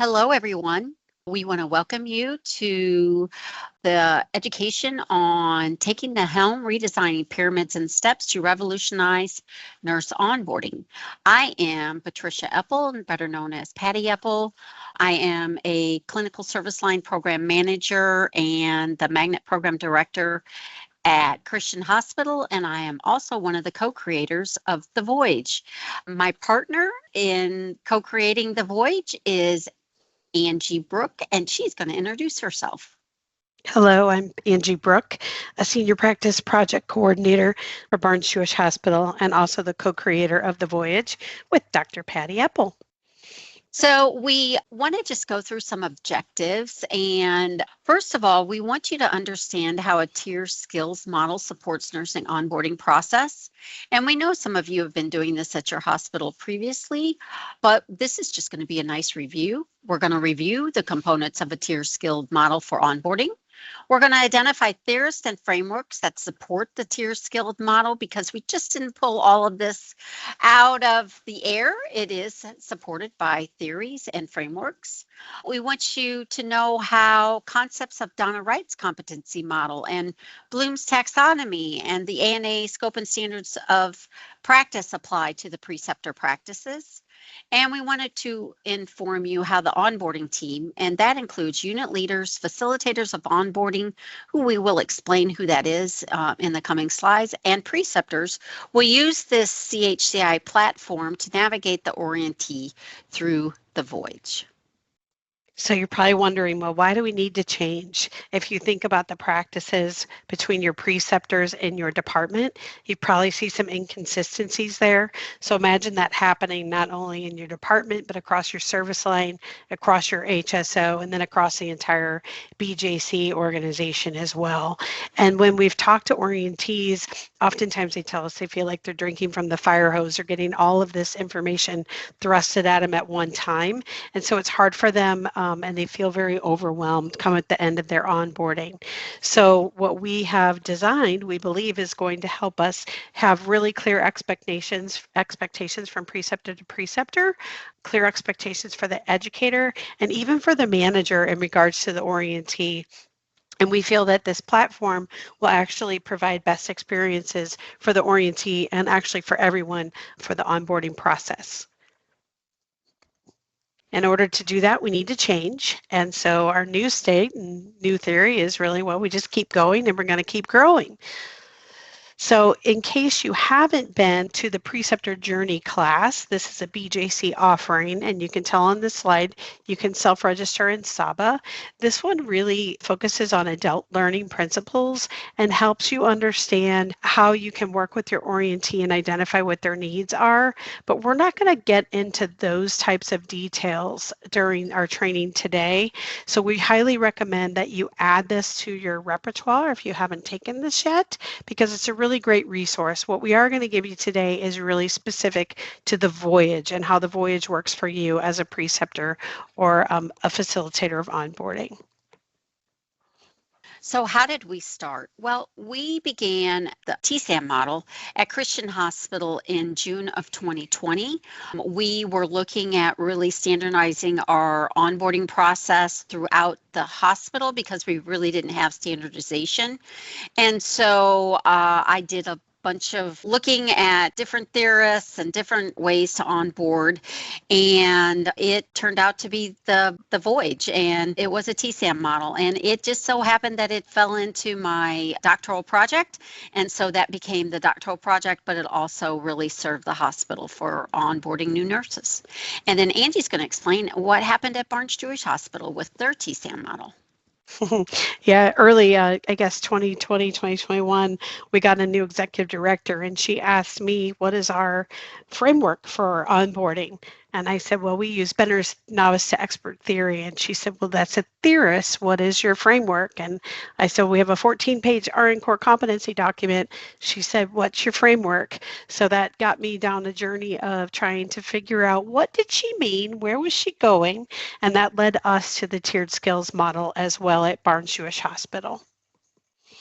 Hello, everyone. We want to welcome you to the education on taking the helm, redesigning pyramids and steps to revolutionize nurse onboarding. I am Patricia Eppel, better known as Patty Eppel. I am a clinical service line program manager and the magnet program director at Christian Hospital, and I am also one of the co-creators of the Voyage. My partner in co-creating the Voyage is Angie Brooke, and she's going to introduce herself. Hello, I'm Angie Brooke, a senior practice project coordinator for Barnes-Jewish Hospital and also the co-creator of The Voyage with Dr. Patty Eppel. So we want to just go through some objectives. And first of all, we want you to understand how a tier skills model supports nursing onboarding process. And we know some of you have been doing this at your hospital previously, but this is just going to be a nice review. We're going to review the components of a tier skilled model for onboarding. We're going to identify theorists and frameworks that support the tier skilled model because we just didn't pull all of this out of the air. It is supported by theories and frameworks. We want you to know how concepts of Donna Wright's competency model and Bloom's taxonomy and the ANA scope and standards of practice apply to the preceptor practices. And we wanted to inform you how the onboarding team, and that includes unit leaders, facilitators of onboarding, who we will explain who that is in the coming slides, and preceptors will use this CHCI platform to navigate the orientee through the Voyage. So you're probably wondering, well, why do we need to change? If you think about the practices between your preceptors and your department, you probably see some inconsistencies there. So imagine that happening not only in your department, but across your service line, across your HSO, and then across the entire BJC organization as well. And when we've talked to orientees, oftentimes they tell us they feel like they're drinking from the fire hose or getting all of this information thrusted at them at one time. And so it's hard for them and they feel very overwhelmed come at the end of their onboarding. So what we have designed, we believe, is going to help us have really clear expectations from preceptor to preceptor, clear expectations for the educator, and even for the manager in regards to the orientee. And we feel that this platform will actually provide best experiences for the orientee and actually for everyone for the onboarding process. In order to do that, we need to change. And so our new state and new theory is really, well, we just keep going and we're going to keep growing. So in case you haven't been to the Preceptor Journey class, this is a BJC offering, and you can tell on this slide, you can self-register in SABA. This one really focuses on adult learning principles and helps you understand how you can work with your orientee and identify what their needs are. But we're not going to get into those types of details during our training today. So we highly recommend that you add this to your repertoire if you haven't taken this yet, because it's a really great resource. What we are going to give you today is really specific to the Voyage and how the Voyage works for you as a preceptor or a facilitator of onboarding. So how did we start? Well, we began the TSAM model at Christian Hospital in June of 2020. We were looking at really standardizing our onboarding process throughout the hospital because we really didn't have standardization. And so I did a bunch of looking at different theorists and different ways to onboard, and it turned out to be the Voyage, and it was a TSAM model, and it just so happened that it fell into my doctoral project, and so that became the doctoral project, but it also really served the hospital for onboarding new nurses. And then Angie's going to explain what happened at Barnes-Jewish Hospital with their TSAM model. Yeah, early, I guess 2020, 2021, we got a new executive director, and she asked me, what is our framework for onboarding? And I said, well, we use Benner's novice to expert theory. And she said, well, that's a theorist. What is your framework? And I said, we have a 14-page RN core competency document. She said, what's your framework? So that got me down a journey of trying to figure out, what did she mean? Where was she going? And that led us to the tiered skills model as well at Barnes-Jewish Hospital.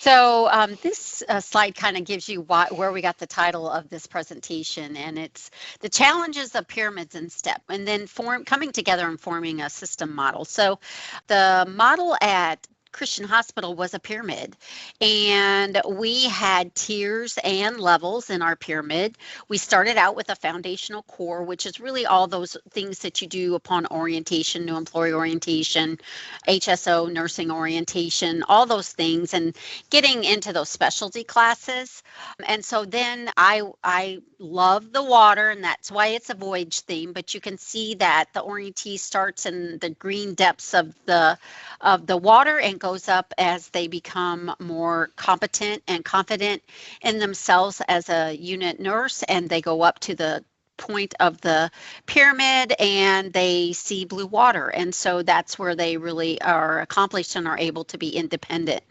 So this slide kind of gives you where we got the title of this presentation, and it's the challenges of pyramids in STEP, and then coming together and forming a system model. So the model at Christian Hospital was a pyramid, and we had tiers and levels in our pyramid. We started out with a foundational core, which is really all those things that you do upon orientation, new employee orientation, HSO, nursing orientation, all those things, and getting into those specialty classes. And so then I love the water, and that's why it's a Voyage theme. But you can see that the orientee starts in the green depths of the water and goes up as they become more competent and confident in themselves as a unit nurse, and they go up to the point of the pyramid and they see blue water, and so that's where they really are accomplished and are able to be independent.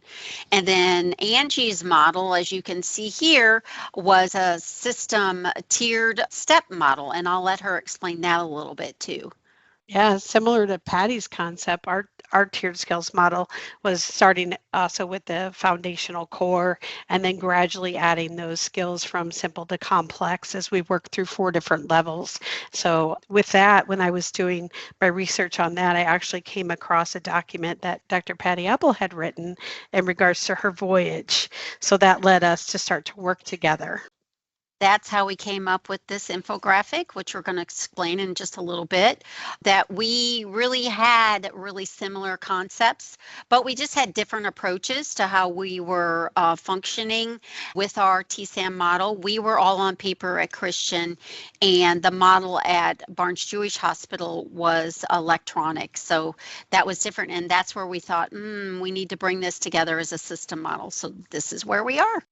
And then Angie's model, as you can see here, was a system tiered step model, and I'll let her explain that a little bit too. Yeah, similar to Patty's concept, our tiered skills model was starting also with the foundational core and then gradually adding those skills from simple to complex as we work through 4 different levels. So with that, when I was doing my research on that, I actually came across a document that Dr. Patty Apple had written in regards to her voyage. So that led us to start to work together. That's how we came up with this infographic, which we're going to explain in just a little bit, that we really had really similar concepts, but we just had different approaches to how we were functioning with our TSAM model. We were all on paper at Christian, and the model at Barnes Jewish Hospital was electronic. So that was different, and that's where we thought, we need to bring this together as a system model. So this is where we are.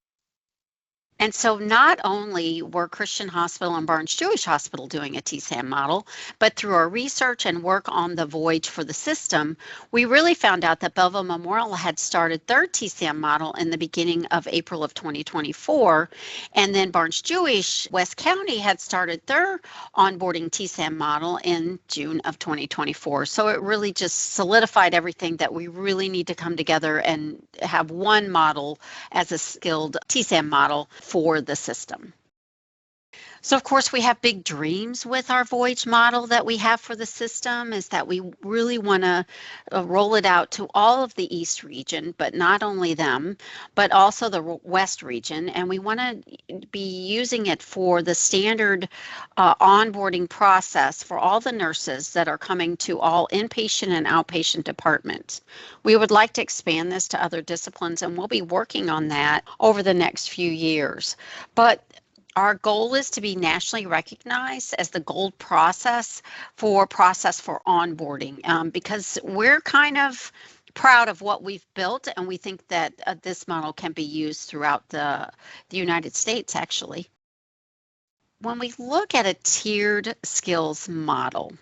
And so not only were Christian Hospital and Barnes Jewish Hospital doing a TSAM model, but through our research and work on the Voyage for the system, we really found out that Belleville Memorial had started their TSAM model in the beginning of April of 2024. And then Barnes Jewish West County had started their onboarding TSAM model in June of 2024. So it really just solidified everything that we really need to come together and have one model as a skilled TSAM model for the system. So, of course, we have big dreams with our Voyage model that we have for the system, is that we really want to roll it out to all of the East region, but not only them, but also the West region. And we want to be using it for the standard onboarding process for all the nurses that are coming to all inpatient and outpatient departments. We would like to expand this to other disciplines, and we'll be working on that over the next few years. But our goal is to be nationally recognized as the gold process for onboarding, because we're kind of proud of what we've built, and we think that this model can be used throughout the United States, actually. When we look at a tiered skills model,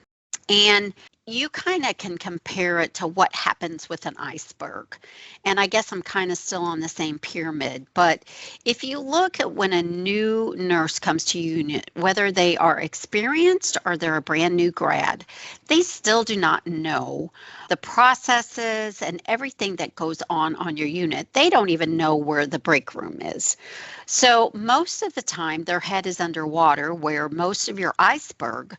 and you kind of can compare it to what happens with an iceberg. And I guess I'm kind of still on the same pyramid, but if you look at when a new nurse comes to your unit, whether they are experienced or they're a brand new grad, they still do not know the processes and everything that goes on your unit. They don't even know where the break room is. So most of the time their head is underwater, where most of your iceberg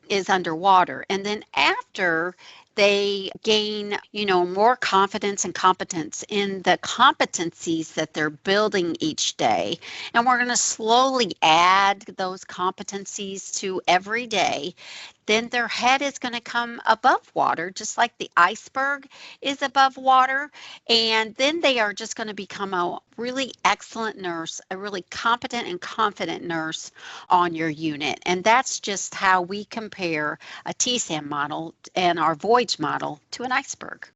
is underwater. And then after they gain, more confidence and competence in the competencies that they're building each day, and we're going to slowly add those competencies to every day, then their head is going to come above water, just like the iceberg is above water. And then they are just going to become a really excellent nurse, a really competent and confident nurse on your unit. And that's just how we compare a TSAM model and our Voyage model to an iceberg.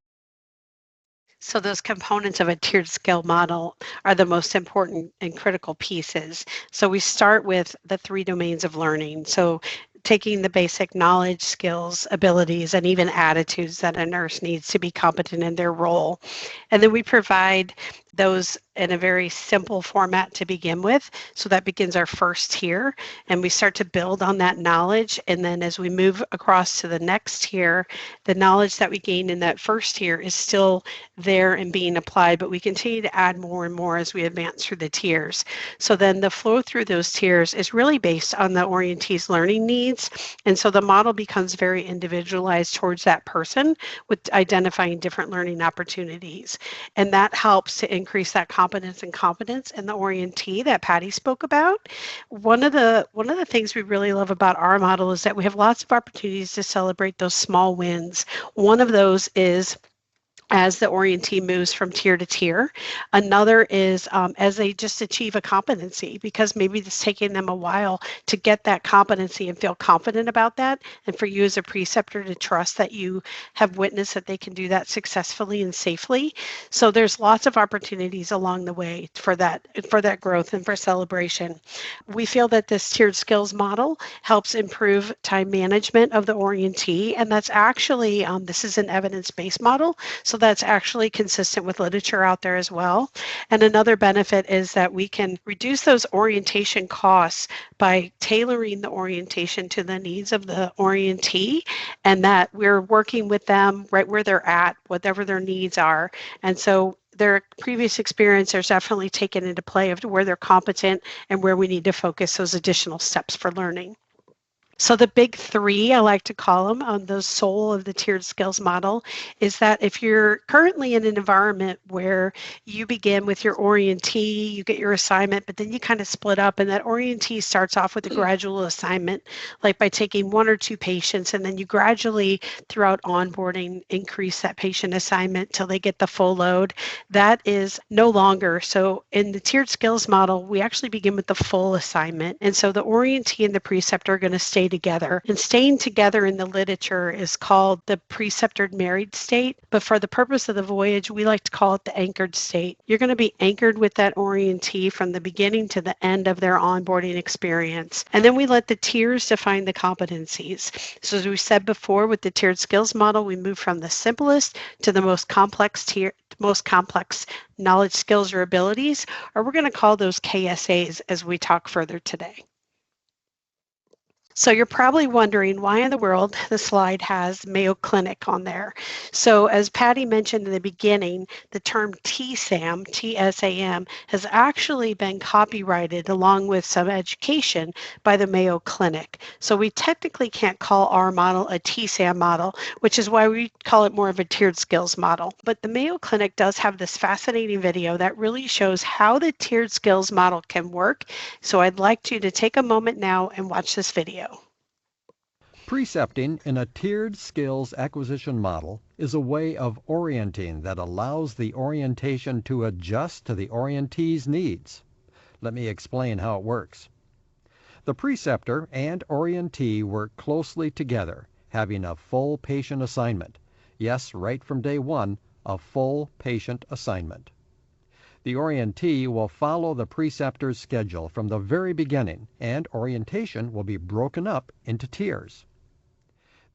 So those components of a tiered skill model are the most important and critical pieces. So we start with the 3 domains of learning. So taking the basic knowledge, skills, abilities, and even attitudes that a nurse needs to be competent in their role. And then we provide those in a very simple format to begin with. So that begins our first tier, and we start to build on that knowledge. And then as we move across to the next tier, the knowledge that we gained in that first tier is still there and being applied, but we continue to add more and more as we advance through the tiers. So then the flow through those tiers is really based on the orientee's learning needs. And so the model becomes very individualized towards that person with identifying different learning opportunities. And that helps to increase that competence and confidence in the orientee that Patty spoke about. One of the things we really love about our model is that we have lots of opportunities to celebrate those small wins. One of those is as the orientee moves from tier to tier. Another is as they just achieve a competency, because maybe it's taking them a while to get that competency and feel confident about that. And for you as a preceptor to trust that you have witnessed that they can do that successfully and safely. So there's lots of opportunities along the way for that growth and for celebration. We feel that this tiered skills model helps improve time management of the orientee. And that's actually, this is an evidence-based model. So that's actually consistent with literature out there as well. And another benefit is that we can reduce those orientation costs by tailoring the orientation to the needs of the orientee, and that we're working with them right where they're at, whatever their needs are. And so their previous experience is definitely taken into play of where they're competent and where we need to focus those additional steps for learning. So the big three, I like to call them, on the soul of the tiered skills model, is that if you're currently in an environment where you begin with your orientee, you get your assignment, but then you kind of split up, and that orientee starts off with a gradual assignment, like by taking one or two patients, and then you gradually, throughout onboarding, increase that patient assignment till they get the full load. That is no longer. So in the tiered skills model, we actually begin with the full assignment. And so the orientee and the preceptor are going to stay together. And staying together in the literature is called the preceptored married state. But for the purpose of the voyage, we like to call it the anchored state. You're going to be anchored with that orientee from the beginning to the end of their onboarding experience. And then we let the tiers define the competencies. So as we said before, with the tiered skills model, we move from the simplest to the most complex tier, most complex knowledge, skills, or abilities, or we're going to call those KSAs as we talk further today. So you're probably wondering why in the world the slide has Mayo Clinic on there. So as Patty mentioned in the beginning, the term TSAM, T-S-A-M, has actually been copyrighted along with some education by the Mayo Clinic. So we technically can't call our model a TSAM model, which is why we call it more of a tiered skills model. But the Mayo Clinic does have this fascinating video that really shows how the tiered skills model can work. So I'd like you to take a moment now and watch this video. Precepting in a tiered skills acquisition model is a way of orienting that allows the orientation to adjust to the orientee's needs. Let me explain how it works. The preceptor and orientee work closely together, having a full patient assignment. Yes, right from day one, a full patient assignment. The orientee will follow the preceptor's schedule from the very beginning, and orientation will be broken up into tiers.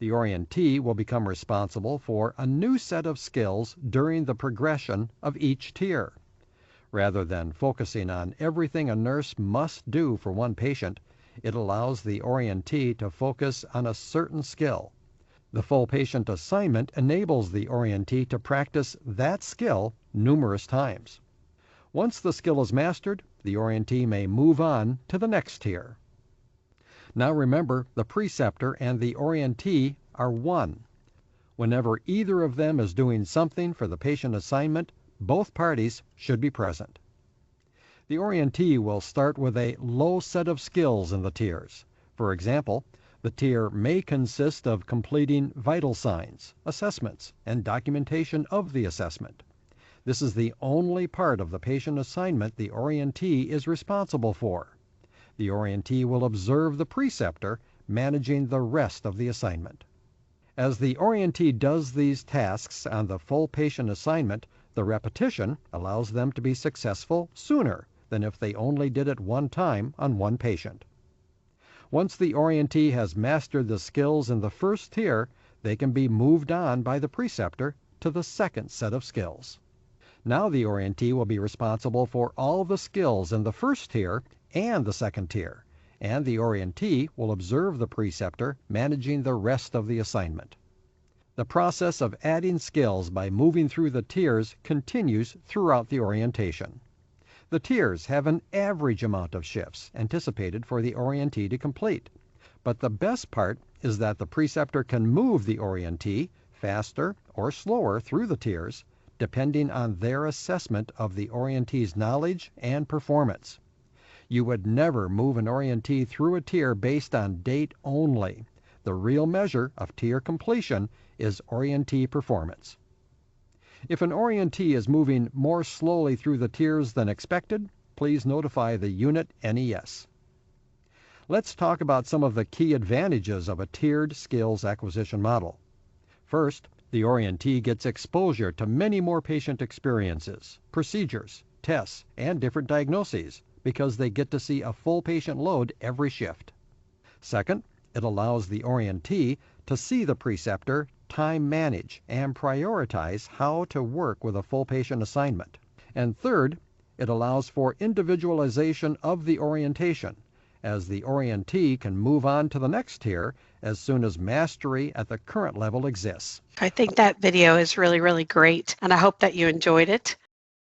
The orientee will become responsible for a new set of skills during the progression of each tier. Rather than focusing on everything a nurse must do for one patient, it allows the orientee to focus on a certain skill. The full patient assignment enables the orientee to practice that skill numerous times. Once the skill is mastered, the orientee may move on to the next tier. Now remember, the preceptor and the orientee are one. Whenever either of them is doing something for the patient assignment, both parties should be present. The orientee will start with a low set of skills in the tiers. For example, the tier may consist of completing vital signs, assessments, and documentation of the assessment. This is the only part of the patient assignment the orientee is responsible for. The orientee will observe the preceptor managing the rest of the assignment. As the orientee does these tasks on the full patient assignment, the repetition allows them to be successful sooner than if they only did it one time on one patient. Once the orientee has mastered the skills in the first tier, they can be moved on by the preceptor to the second set of skills. Now the orientee will be responsible for all the skills in the first tier and the second tier, and the orientee will observe the preceptor managing the rest of the assignment. The process of adding skills by moving through the tiers continues throughout the orientation. The tiers have an average amount of shifts anticipated for the orientee to complete, but the best part is that the preceptor can move the orientee faster or slower through the tiers depending on their assessment of the orientee's knowledge and performance. You would never move an orientee through a tier based on date only. The real measure of tier completion is orientee performance. If an orientee is moving more slowly through the tiers than expected, please notify the unit NES. Let's talk about some of the key advantages of a tiered skills acquisition model. First, the orientee gets exposure to many more patient experiences, procedures, tests, and different diagnoses because they get to see a full patient load every shift. Second, it allows the orientee to see the preceptor time manage and prioritize how to work with a full patient assignment. And third, it allows for individualization of the orientation, as the orientee can move on to the next tier as soon as mastery at the current level exists. I think that video is really, really great, and I hope that you enjoyed it.